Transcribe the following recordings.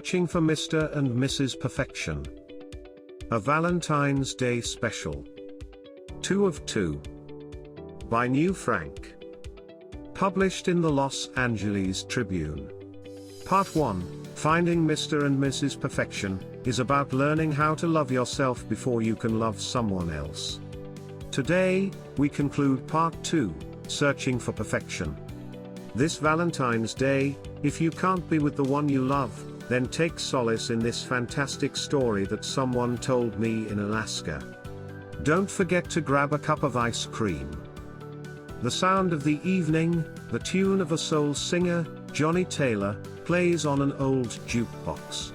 Searching for Mr. and Mrs. Perfection. A Valentine's Day Special. 2 of 2. By New Frank. Published in the Los Angeles Tribune. Part 1, Finding Mr. and Mrs. Perfection, is about learning how to love yourself before you can love someone else. Today, we conclude Part 2, Searching for Perfection. This Valentine's Day, if you can't be with the one you love, then take solace in this fantastic story that someone told me in Alaska. Don't forget to grab a cup of ice cream. The sound of the evening, the tune of a soul singer, Johnny Taylor, plays on an old jukebox.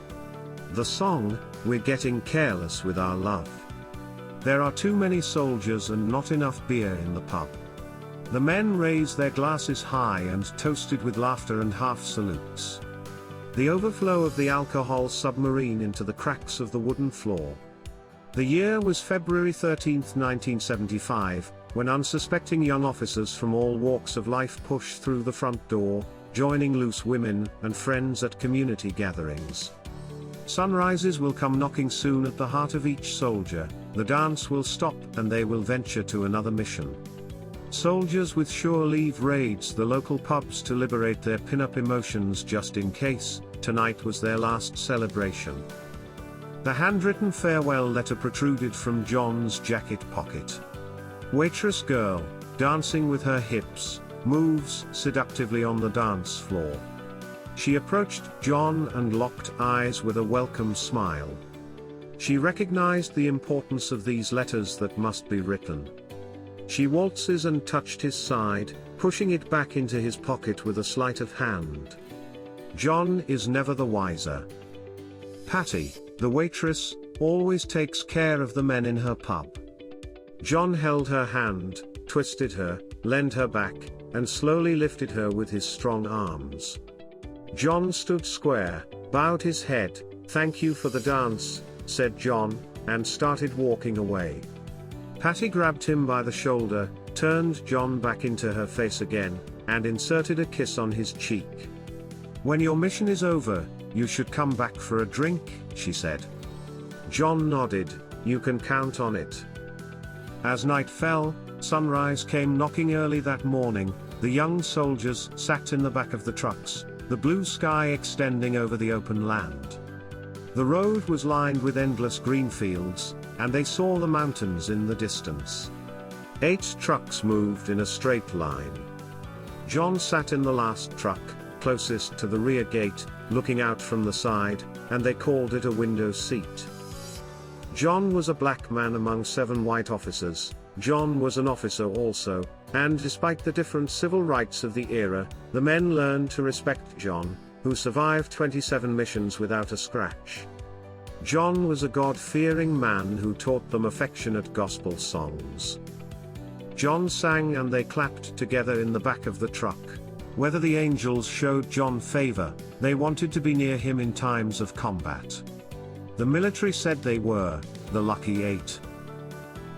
The song, We're Getting Careless with Our Love. There are too many soldiers and not enough beer in the pub. The men raise their glasses high and toasted with laughter and half salutes. The overflow of the alcohol submarine into the cracks of the wooden floor. The year was February 13, 1975, when unsuspecting young officers from all walks of life push through the front door, joining loose women and friends at community gatherings. Sunrises will come knocking soon at the heart of each soldier, the dance will stop and they will venture to another mission. Soldiers with shore leave raids the local pubs to liberate their pin-up emotions just in case tonight was their last celebration. The handwritten farewell letter protruded from John's jacket pocket. Waitress girl, dancing with her hips, moves seductively on the dance floor. She approached John and locked eyes with a welcome smile. She recognized the importance of these letters that must be written. She waltzes and touched his side, pushing it back into his pocket with a sleight of hand. John is never the wiser. Patty, the waitress, always takes care of the men in her pub. John held her hand, twisted her, leaned her back, and slowly lifted her with his strong arms. John stood square, bowed his head. "Thank you for the dance," said John, and started walking away. Patty grabbed him by the shoulder, turned John back into her face again, and inserted a kiss on his cheek. "When your mission is over, you should come back for a drink," she said. John nodded. "You can count on it." As night fell, sunrise came knocking early that morning. The young soldiers sat in the back of the trucks, the blue sky extending over the open land. The road was lined with endless green fields, and they saw the mountains in the distance. 8 trucks moved in a straight line. John sat in the last truck, closest to the rear gate, looking out from the side, and they called it a window seat. John was a black man among 7 white officers. John was an officer also, and despite the different civil rights of the era, the men learned to respect John, who survived 27 missions without a scratch. John was a God-fearing man who taught them affectionate gospel songs. John sang and they clapped together in the back of the truck. Whether the angels showed John favor, they wanted to be near him in times of combat. The military said they were the Lucky 8.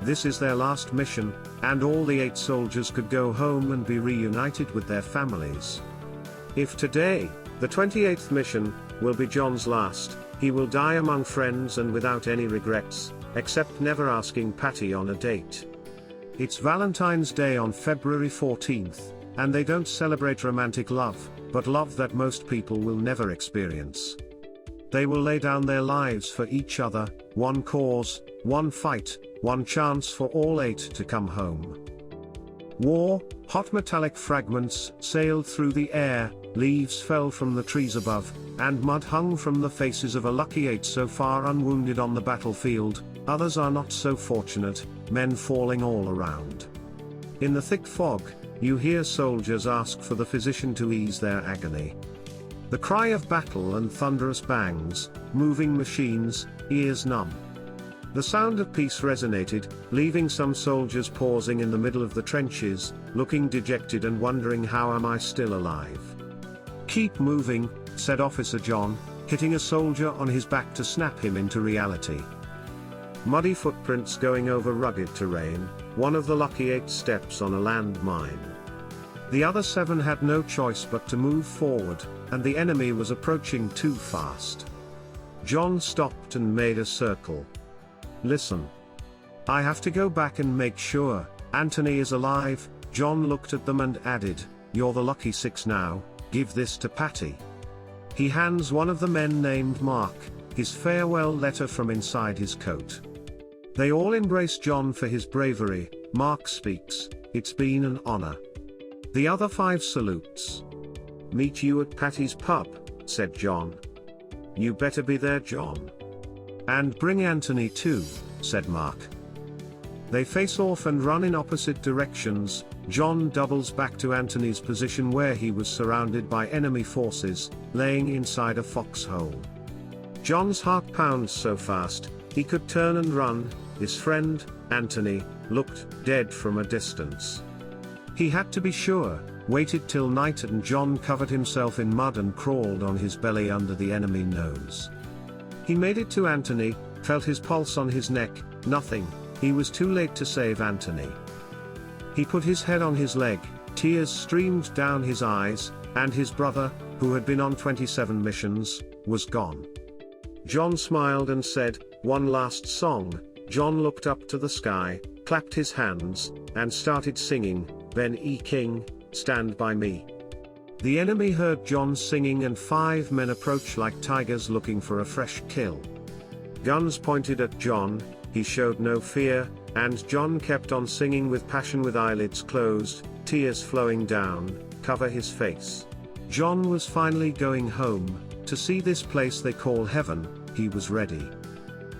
This is their last mission, and all the 8 soldiers could go home and be reunited with their families. If today, the 28th mission, will be John's last, he will die among friends and without any regrets, except never asking Patty on a date. It's Valentine's Day on February 14th, and they don't celebrate romantic love, but love that most people will never experience. They will lay down their lives for each other, one cause, one fight, one chance for all 8 to come home. War, hot metallic fragments sailed through the air, leaves fell from the trees above, and mud hung from the faces of a lucky 8 so far unwounded on the battlefield. Others are not so fortunate, men falling all around. In the thick fog, you hear soldiers ask for the physician to ease their agony. The cry of battle and thunderous bangs, moving machines, ears numb. The sound of peace resonated, leaving some soldiers pausing in the middle of the trenches, looking dejected and wondering, how am I still alive? "Keep moving," said Officer John, hitting a soldier on his back to snap him into reality. Muddy footprints going over rugged terrain, one of the Lucky 8 steps on a landmine. The other 7 had no choice but to move forward, and the enemy was approaching too fast. John stopped and made a circle. Listen. I have to go back and make sure Anthony is alive. John looked at them and added, "You're the lucky six now, give this to Patty." He hands one of the men named Mark his farewell letter from inside his coat. They all embrace John for his bravery. Mark speaks, "It's been an honor." The other five salutes. "Meet you at Patty's pub," said John. "You better be there, John." "And bring Anthony too," said Mark. They face off and run in opposite directions. John doubles back to Anthony's position where he was surrounded by enemy forces, laying inside a foxhole. John's heart pounds so fast, he could turn and run. His friend, Anthony, looked dead from a distance. He had to be sure, waited till night, and John covered himself in mud and crawled on his belly under the enemy nose. He made it to Anthony, felt his pulse on his neck, nothing. He was too late to save Anthony. He put his head on his leg, tears streamed down his eyes, and his brother, who had been on 27 missions, was gone. John smiled and said, "One last song." John looked up to the sky, clapped his hands, and started singing, "Ben E. King, stand by me." The enemy heard John singing, and 5 men approached like tigers looking for a fresh kill. Guns pointed at John. He showed no fear, and John kept on singing with passion with eyelids closed, tears flowing down, cover his face. John was finally going home, to see this place they call heaven. He was ready.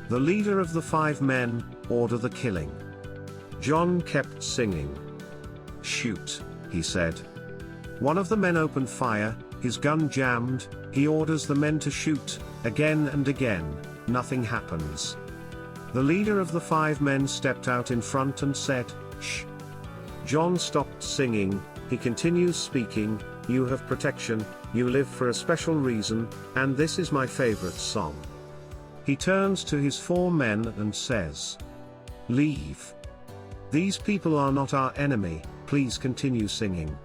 The leader of the 5 men, order the killing. John kept singing. "Shoot," he said. One of the men opened fire, his gun jammed. He orders the men to shoot, again and again, nothing happens. The leader of the 5 men stepped out in front and said, "Shh." John stopped singing. He continues speaking, "You have protection, you live for a special reason, and this is my favorite song." He turns to his 4 men and says, "Leave. These people are not our enemy, please continue singing."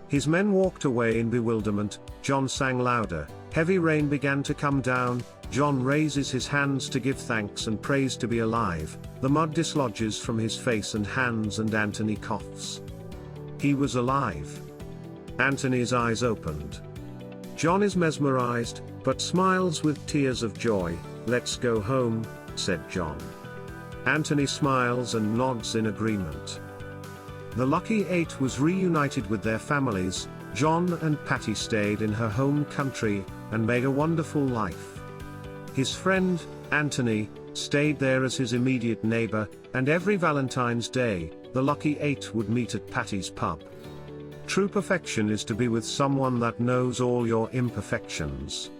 His men walked away in bewilderment. John sang louder. Heavy rain began to come down. John raises his hands to give thanks and praise to be alive. The mud dislodges from his face and hands, and Anthony coughs. He was alive. Anthony's eyes opened. John is mesmerized, but smiles with tears of joy. "Let's go home," said John. Anthony smiles and nods in agreement. The Lucky 8 was reunited with their families. John and Patty stayed in her home country, and made a wonderful life. His friend, Anthony, stayed there as his immediate neighbor, and every Valentine's Day, the Lucky 8 would meet at Patty's pub. True perfection is to be with someone that knows all your imperfections.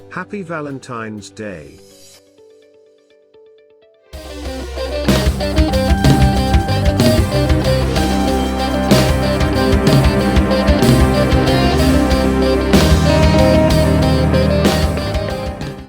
Happy Valentine's Day.